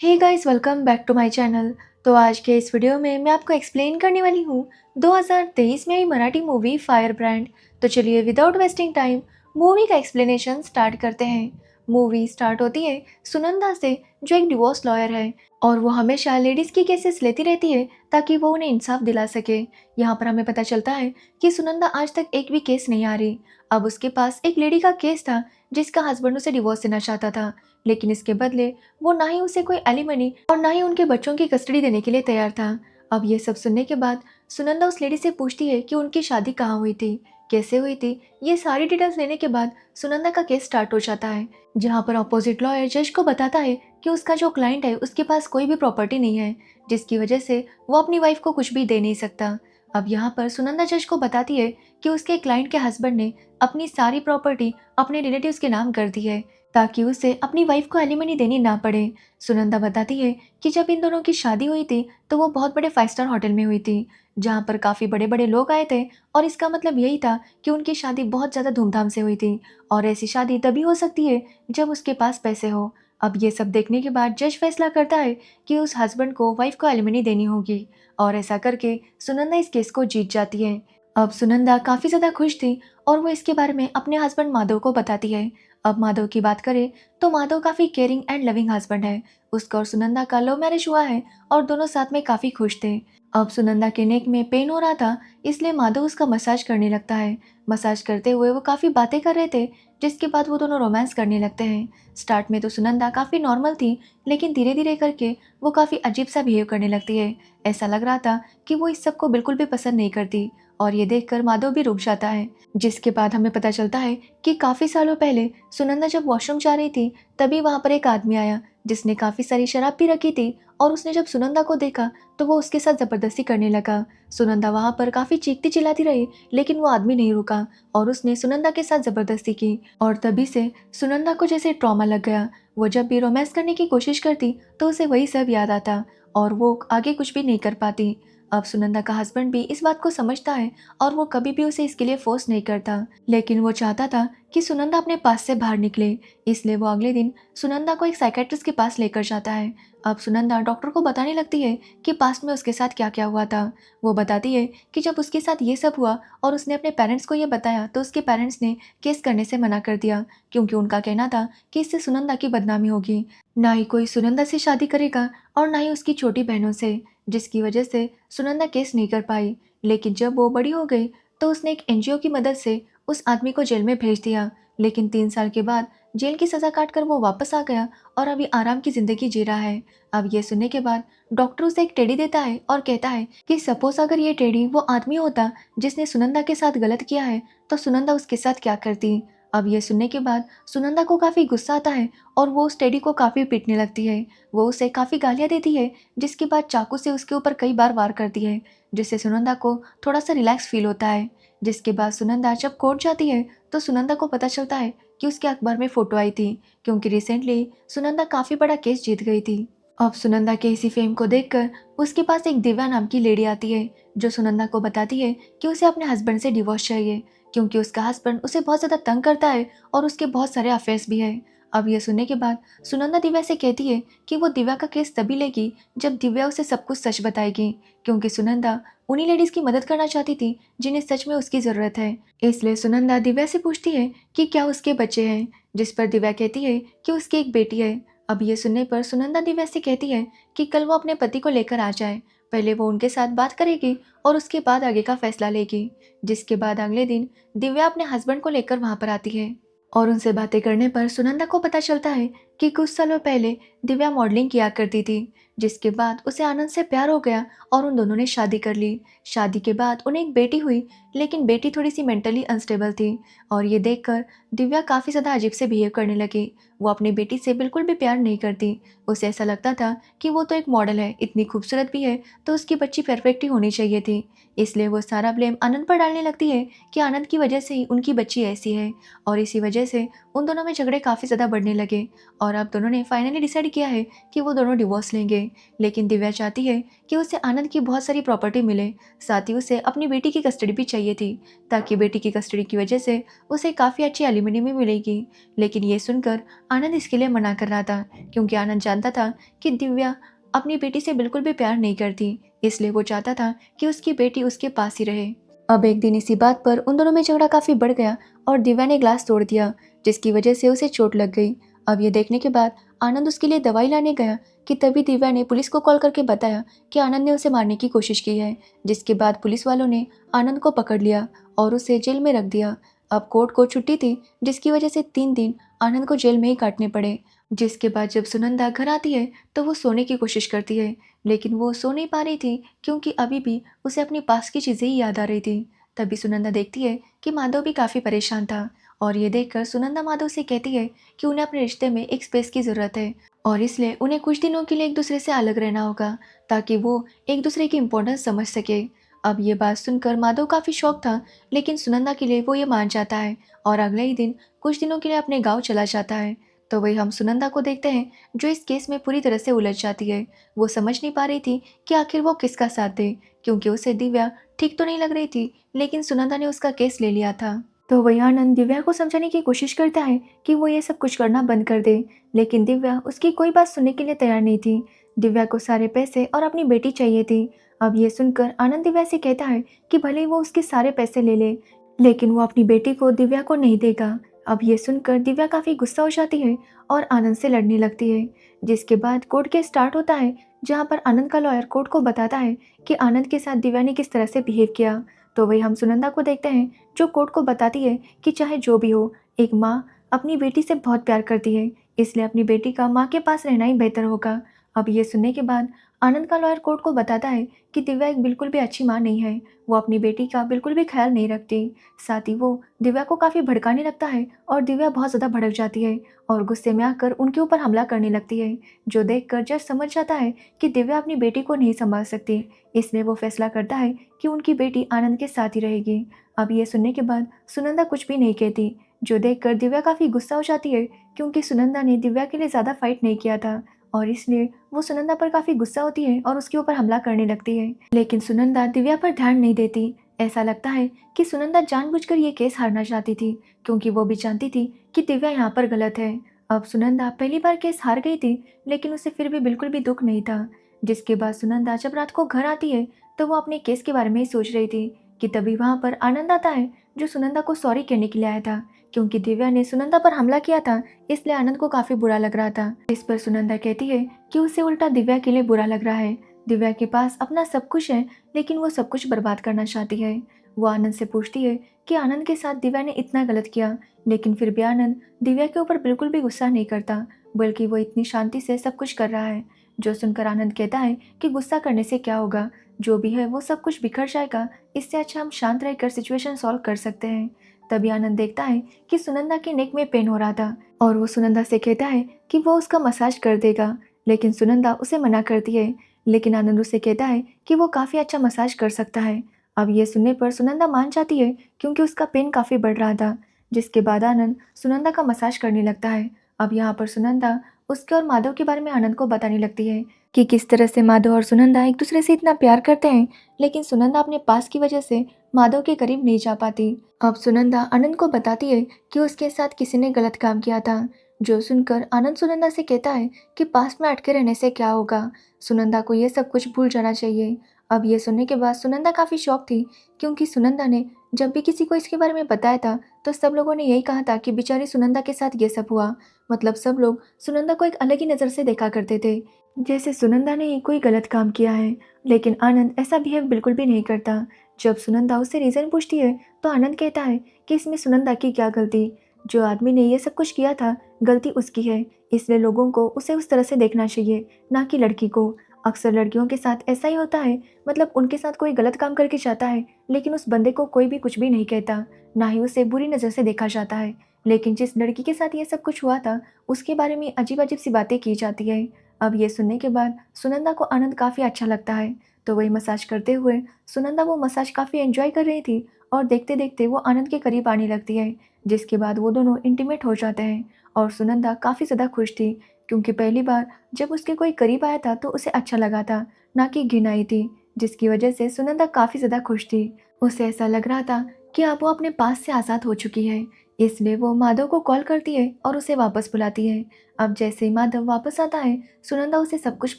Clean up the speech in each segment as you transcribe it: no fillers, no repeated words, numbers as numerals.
Hey guys, welcome back to my channel. तो आज के इस वीडियो में मैं आपको एक्सप्लेन करने वाली हूँ 2023 में आई मराठी मूवी फायर ब्रांड। तो चलिए विदाउट वेस्टिंग टाइम मूवी का एक्सप्लेनेशन स्टार्ट करते हैं। मूवी स्टार्ट होती है सुनंदा से, जो एक डिवोर्स लॉयर है और वो हमेशा लेडीज़ की केसेस लेती रहती है ताकि वो उन्हें इंसाफ दिला सके। यहाँ पर हमें पता चलता है कि सुनंदा आज तक एक भी केस नहीं आ रही। अब उसके पास एक लेडी का केस था जिसका हस्बैंड उसे डिवोर्स देना चाहता था, लेकिन इसके बदले वो ना ही उसे कोई एलिमनी और ना ही उनके बच्चों की कस्टडी देने के लिए तैयार था। अब ये सब सुनने के बाद सुनंदा उस लेडी से पूछती है कि उनकी शादी कहाँ हुई थी, कैसे हुई थी। ये सारी डिटेल्स लेने के बाद सुनंदा का केस स्टार्ट हो जाता है, जहाँ पर अपोजिट लॉयर जज को बताता है कि उसका जो क्लाइंट है उसके पास कोई भी प्रॉपर्टी नहीं है, जिसकी वजह से वो अपनी वाइफ को कुछ भी दे नहीं सकता। अब यहाँ पर सुनंदा जज को बताती है कि उसके क्लाइंट के हस्बैंड ने अपनी सारी प्रॉपर्टी अपने रिलेटिव्स के नाम कर दी है ताकि उसे अपनी वाइफ को एलिमनी देनी ना पड़े। सुनंदा बताती है कि जब इन दोनों की शादी हुई थी तो वो बहुत बड़े 5 स्टार होटल में हुई थी, जहाँ पर काफ़ी बड़े बड़े लोग आए थे और इसका मतलब यही था कि उनकी शादी बहुत ज़्यादा धूमधाम से हुई थी और ऐसी शादी तभी हो सकती है जब उसके पास पैसे हो। अब ये सब देखने के बाद जज फैसला करता है कि उस हस्बैंड को वाइफ को एलिमनी देनी होगी और ऐसा करके सुनंदा इस केस को जीत जाती है। अब सुनंदा काफ़ी ज़्यादा खुश थी और वो इसके बारे में अपने हस्बैंड माधव को बताती है। अब माधव की बात करें तो माधव काफ़ी केयरिंग एंड लविंग हस्बैंड है। उसका और सुनंदा का लव मैरिज हुआ है और दोनों साथ में काफ़ी खुश थे। अब सुनंदा के नेक में पेन हो रहा था, इसलिए माधव उसका मसाज करने लगता है। मसाज करते हुए वो काफ़ी बातें कर रहे थे, जिसके बाद वो दोनों रोमांस करने लगते हैं। स्टार्ट में तो सुनंदा काफ़ी नॉर्मल थी, लेकिन धीरे धीरे करके वो काफ़ी अजीब सा बिहेव करने लगती है। ऐसा लग रहा था कि वो इस सब को बिल्कुल भी पसंद नहीं करती और ये देखकर माधव भी रुक जाता है। जिसके बाद हमें पता चलता है कि काफ़ी सालों पहले सुनंदा जब वॉशरूम जा रही थी तभी वहाँ पर एक आदमी आया जिसने काफ़ी सारी शराब पी रखी थी और उसने जब सुनंदा को देखा तो वो उसके साथ ज़बरदस्ती करने लगा। सुनंदा वहाँ पर काफ़ी चीखती चिल्लाती रही, लेकिन वो आदमी नहीं रुका और उसने सुनंदा के साथ ज़बरदस्ती की और तभी से सुनंदा को जैसे ट्रॉमा लग गया। वो जब भी रोमांस करने की कोशिश करती तो उसे वही सब याद आता और वो आगे कुछ भी नहीं कर पाती। अब सुनंदा का हस्बैंड भी इस बात को समझता है और वो कभी भी उसे इसके लिए फोर्स नहीं करता, लेकिन वो चाहता था कि सुनंदा अपने पास से बाहर निकले। इसलिए वो अगले दिन सुनंदा को एक साइकेट्रिस्ट के पास लेकर जाता है। अब सुनंदा डॉक्टर को बताने लगती है कि पास्ट में उसके साथ क्या क्या हुआ था। वो बताती है कि जब उसके साथ ये सब हुआ और उसने अपने पेरेंट्स को ये बताया तो उसके पेरेंट्स ने केस करने से मना कर दिया, क्योंकि उनका कहना था कि इससे सुनंदा की बदनामी होगी। ना ही कोई सुनंदा से शादी करेगा और ना ही उसकी छोटी बहनों से, जिसकी वजह से सुनंदा केस नहीं कर पाई। लेकिन जब वो बड़ी हो गई तो उसने एक एनजीओ की मदद से उस आदमी को जेल में भेज दिया, लेकिन 3 साल के बाद जेल की सज़ा काटकर वो वापस आ गया और अभी आराम की ज़िंदगी जी रहा है। अब ये सुनने के बाद डॉक्टर उसे एक टेडी देता है और कहता है कि सपोज अगर ये टेडी वो आदमी होता जिसने सुनंदा के साथ गलत किया है तो सुनंदा उसके साथ क्या करती। अब ये सुनने के बाद सुनंदा को काफ़ी गुस्सा आता है और वो उस टेडी को काफ़ी पीटने लगती है। वो उसे काफ़ी गालियाँ देती है, जिसके बाद चाकू से उसके ऊपर कई बार वार करती है, जिससे सुनंदा को थोड़ा सा रिलैक्स फील होता है। जिसके बाद सुनंदा जब कोर्ट जाती है तो सुनंदा को पता चलता है कि उसके अखबार में फ़ोटो आई थी, क्योंकि रिसेंटली सुनंदा काफ़ी बड़ा केस जीत गई थी। अब सुनंदा के इसी फेम को देखकर उसके पास एक दिव्या नाम की लेडी आती है, जो सुनंदा को बताती है कि उसे अपने हस्बैंड से डिवोर्स चाहिए, क्योंकि उसका हस्बैंड उसे बहुत ज़्यादा तंग करता है और उसके बहुत सारे अफेयर्स भी हैं। अब ये सुनने के बाद सुनंदा दिव्या से कहती है कि वो दिव्या का केस तभी लेगी जब दिव्या उसे सब कुछ सच बताएगी, क्योंकि सुनंदा उन्हीं लेडीज़ की मदद करना चाहती थी जिन्हें सच में उसकी ज़रूरत है। इसलिए सुनंदा दिव्या से पूछती है कि क्या उसके बच्चे हैं, जिस पर दिव्या कहती है कि उसकी एक बेटी है। अब ये सुनने पर सुनंदा दिव्या से कहती है कि कल वो अपने पति को लेकर आ जाए, पहले वो उनके साथ बात करेगी और उसके बाद आगे का फैसला लेगी। जिसके बाद अगले दिन दिव्या अपने हस्बैंड को लेकर वहाँ पर आती है और उनसे बातें करने पर सुनंदा को पता चलता है कि कुछ सालों पहले दिव्या मॉडलिंग किया करती थी, जिसके बाद उसे आनंद से प्यार हो गया और उन दोनों ने शादी कर ली। शादी के बाद उन्हें एक बेटी हुई, लेकिन बेटी थोड़ी सी मेंटली अनस्टेबल थी और ये देखकर दिव्या काफ़ी ज़्यादा अजीब से बिहेव करने लगी। वो अपनी बेटी से बिल्कुल भी प्यार नहीं करती। उसे ऐसा लगता था कि वो तो एक मॉडल है, इतनी खूबसूरत भी है, तो उसकी बच्ची परफेक्ट ही होनी चाहिए थी। इसलिए वो सारा ब्लेम आनंद पर डालने लगती है कि आनंद की वजह से ही उनकी बच्ची ऐसी है और इसी वजह से उन दोनों में झगड़े काफ़ी ज़्यादा बढ़ने लगे और अब दोनों ने फाइनली डिसाइड किया है कि वो दोनों डिवोर्स लेंगे। लेकिन दिव्या चाहती है कि उसे आनंद की बहुत सारी प्रॉपर्टी मिले, साथ ही उसे अपनी बेटी की कस्टडी भी चाहिए थी, ताकि बेटी की कस्टडी की वजह से उसे काफ़ी अच्छी एलिमनी भी मिलेगी। लेकिन ये सुनकर आनंद इसके लिए मना कर रहा था, क्योंकि आनंद जानता था कि दिव्या अपनी बेटी से बिल्कुल भी प्यार नहीं करती, इसलिए वो चाहता था कि उसकी बेटी उसके पास ही रहे। अब एक दिन इसी बात पर उन दोनों में झगड़ा काफ़ी बढ़ गया और दिव्या ने ग्लास तोड़ दिया, जिसकी वजह से उसे चोट लग गई। अब ये देखने के बाद आनंद उसके लिए दवाई लाने गया कि तभी दिव्या ने पुलिस को कॉल करके बताया कि आनंद ने उसे मारने की कोशिश की है, जिसके बाद पुलिस वालों ने आनंद को पकड़ लिया और उसे जेल में रख दिया। अब कोर्ट को छुट्टी थी, जिसकी वजह से 3 दिन आनंद को जेल में ही काटने पड़े। जिसके बाद जब सुनंदा घर आती है तो वो सोने की कोशिश करती है, लेकिन वो सो नहीं पा रही थी, क्योंकि अभी भी उसे अपनी पास की चीज़ें ही याद आ रही थी। तभी सुनंदा देखती है कि माधव भी काफ़ी परेशान था और ये देखकर सुनंदा माधव से कहती है कि उन्हें अपने रिश्ते में एक स्पेस की ज़रूरत है और इसलिए उन्हें कुछ दिनों के लिए एक दूसरे से अलग रहना होगा, ताकि वो एक दूसरे की इम्पोर्टेंस समझ सके। अब ये बात सुनकर माधव काफ़ी शौक था, लेकिन सुनंदा के लिए वो ये मान जाता है और अगले ही दिन कुछ दिनों के लिए अपने गाँव चला जाता है। तो वही हम सुनंदा को देखते हैं, जो इस केस में पूरी तरह से उलझ जाती है। वो समझ नहीं पा रही थी कि आखिर वो किसका साथ दे, क्योंकि उसे दिव्या ठीक तो नहीं लग रही थी, लेकिन सुनंदा ने उसका केस ले लिया था। तो वही आनंद दिव्या को समझाने की कोशिश करता है कि वो ये सब कुछ करना बंद कर दे, लेकिन दिव्या उसकी कोई बात सुनने के लिए तैयार नहीं थी। दिव्या को सारे पैसे और अपनी बेटी चाहिए थी। अब ये सुनकर आनंद दिव्या से कहता है कि भले ही वो उसके सारे पैसे ले ले, लेकिन वो अपनी बेटी को दिव्या को नहीं देगा। अब ये सुनकर दिव्या काफ़ी गुस्सा हो जाती है और आनंद से लड़ने लगती है, जिसके बाद कोर्ट केस स्टार्ट होता है, जहाँ पर आनंद का लॉयर कोर्ट को बताता है कि आनंद के साथ दिव्या ने किस तरह से बिहेव किया। तो वही हम सुनंदा को देखते हैं, जो कोर्ट को बताती है कि चाहे जो भी हो, एक माँ अपनी बेटी से बहुत प्यार करती है, इसलिए अपनी बेटी का माँ के पास रहना ही बेहतर होगा। अब ये सुनने के बाद आनंद का लॉयर कोर्ट को बताता है कि दिव्या एक बिल्कुल भी अच्छी माँ नहीं है, वो अपनी बेटी का बिल्कुल भी ख्याल नहीं रखती। साथ ही वो दिव्या को काफ़ी भड़काने लगता है और दिव्या बहुत ज़्यादा भड़क जाती है और गुस्से में आकर उनके ऊपर हमला करने लगती है, जो देखकर जज समझ जाता है कि दिव्या अपनी बेटी को नहीं संभाल सकती, इसलिए वो फैसला करता है कि उनकी बेटी आनंद के साथ ही रहेगी। अब ये सुनने के बाद सुनंदा कुछ भी नहीं कहती, जो देखकर दिव्या काफ़ी गुस्सा हो जाती है, क्योंकि सुनंदा ने दिव्या के लिए ज़्यादा फाइट नहीं किया था और इसलिए वो सुनंदा पर काफ़ी गुस्सा होती है और उसके ऊपर हमला करने लगती है। लेकिन सुनंदा दिव्या पर ध्यान नहीं देती। ऐसा लगता है कि सुनंदा जानबूझकर ये केस हारना चाहती थी, क्योंकि वो भी जानती थी कि दिव्या यहाँ पर गलत है। अब सुनंदा पहली बार केस हार गई थी, लेकिन उसे फिर भी बिल्कुल भी दुख नहीं था। जिसके बाद सुनंदा जब रात को घर आती है तो वो अपने केस के बारे में ही सोच रही थी कि तभी वहाँ पर आनंद आता है, जो सुनंदा को सॉरी कहने के लिए आया था, क्योंकि दिव्या ने सुनंदा पर हमला किया था, इसलिए आनंद को काफ़ी बुरा लग रहा था। इस पर सुनंदा कहती है कि उसे उल्टा दिव्या के लिए बुरा लग रहा है। दिव्या के पास अपना सब कुछ है, लेकिन वो सब कुछ बर्बाद करना चाहती है। वो आनंद से पूछती है कि आनंद के साथ दिव्या ने इतना गलत किया, लेकिन फिर भी आनंद दिव्या के ऊपर बिल्कुल भी गुस्सा नहीं करता, बल्कि वो इतनी शांति से सब कुछ कर रहा है। जो सुनकर आनंद कहता है कि गुस्सा करने से क्या होगा, जो भी है वो सब कुछ बिखर जाएगा, इससे अच्छा हम शांत रहकर सिचुएशन सॉल्व कर सकते हैं। तभी आनंद देखता है कि सुनंदा के नेक में पेन हो रहा था और वो सुनंदा से कहता है कि वो उसका मसाज कर देगा, लेकिन सुनंदा उसे मना करती है। लेकिन आनंद उसे कहता है कि वो काफ़ी अच्छा मसाज कर सकता है। अब ये सुनने पर सुनंदा मान जाती है, क्योंकि उसका पेन काफ़ी बढ़ रहा था। जिसके बाद आनंद सुनंदा का मसाज करने लगता है। अब यहाँ पर सुनंदा उसके और माधव के बारे में आनंद को बताने लगती है कि किस तरह से माधव और सुनंदा एक दूसरे से इतना प्यार करते हैं, लेकिन सुनंदा अपने पास की वजह से माधव के करीब नहीं जा पाती। अब सुनंदा आनंद को बताती है कि उसके साथ किसी ने गलत काम किया था, जो सुनकर आनंद सुनंदा से कहता है कि पास में अटके रहने से क्या होगा, सुनंदा को ये सब कुछ भूल जाना चाहिए। अब ये सुनने के बाद सुनंदा काफ़ी शॉक थी, क्योंकि सुनंदा ने जब भी किसी को इसके बारे में बताया था तो सब लोगों ने यही कहा था कि बेचारी सुनंदा के साथ ये सब हुआ। मतलब सब लोग सुनंदा को एक अलग ही नज़र से देखा करते थे, जैसे सुनंदा ने ही कोई गलत काम किया है। लेकिन आनंद ऐसा बिहेव बिल्कुल भी नहीं करता। जब सुनंदा उससे रीज़न पूछती है तो आनंद कहता है कि इसमें सुनंदा की क्या गलती, जो आदमी ने ये सब कुछ किया था गलती उसकी है, इसलिए लोगों को उसे उस तरह से देखना चाहिए, ना कि लड़की को। अक्सर लड़कियों के साथ ऐसा ही होता है, मतलब उनके साथ कोई गलत काम करके जाता है, लेकिन उस बंदे को कोई भी कुछ भी नहीं कहता, ना ही उसे बुरी नज़र से देखा जाता है। लेकिन जिस लड़की के साथ ये सब कुछ हुआ था उसके बारे में अजीब अजीब सी बातें की जाती है। अब ये सुनने के बाद सुनंदा को आनंद काफ़ी अच्छा लगता है, तो वही मसाज करते हुए सुनंदा वो मसाज काफ़ी एंजॉय कर रही थी और देखते देखते वो आनंद के करीब आने लगती है, जिसके बाद वो दोनों इंटीमेट हो जाते हैं और सुनंदा काफ़ी ज़्यादा खुश थी क्योंकि पहली बार जब उसके कोई करीब आया था तो उसे अच्छा लगा था, ना कि घिन आई थी, जिसकी वजह से सुनंदा काफ़ी ज़्यादा खुश थी। उसे ऐसा लग रहा था कि अब वो अपने पास से आज़ाद हो चुकी है, इसलिए वो माधव को कॉल करती है और उसे वापस बुलाती है। अब जैसे ही माधव वापस आता है, सुनंदा उसे सब कुछ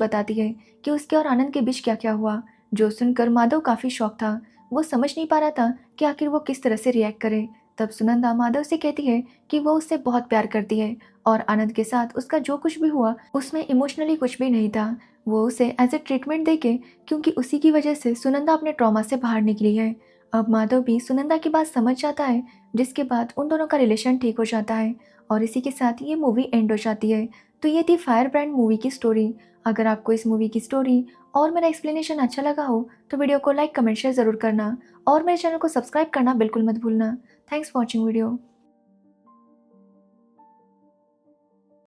बताती है कि उसके और आनंद के बीच क्या-क्या हुआ, जो सुनकर माधव काफ़ी शॉक था। वो समझ नहीं पा रहा था कि आखिर वो किस तरह से रिएक्ट करे। तब सुनंदा माधव से कहती है कि वो उससे बहुत प्यार करती है और आनंद के साथ उसका जो कुछ भी हुआ, उसमें इमोशनली कुछ भी नहीं था। वो उसे एज़ अ ट्रीटमेंट देके, क्योंकि उसी की वजह से सुनंदा अपने ट्रॉमा से बाहर निकली है। अब माधव भी सुनंदा की बात समझ जाता है, जिसके बाद उन दोनों का रिलेशन ठीक हो जाता है और इसी के साथ ये मूवी एंड हो जाती है। तो ये थी फायर ब्रांड मूवी की स्टोरी। अगर आपको इस मूवी की स्टोरी और मेरा एक्सप्लेनेशन अच्छा लगा हो तो वीडियो को लाइक, कमेंट, शेयर ज़रूर करना और मेरे चैनल को सब्सक्राइब करना बिल्कुल मत भूलना। Thanks for watching video.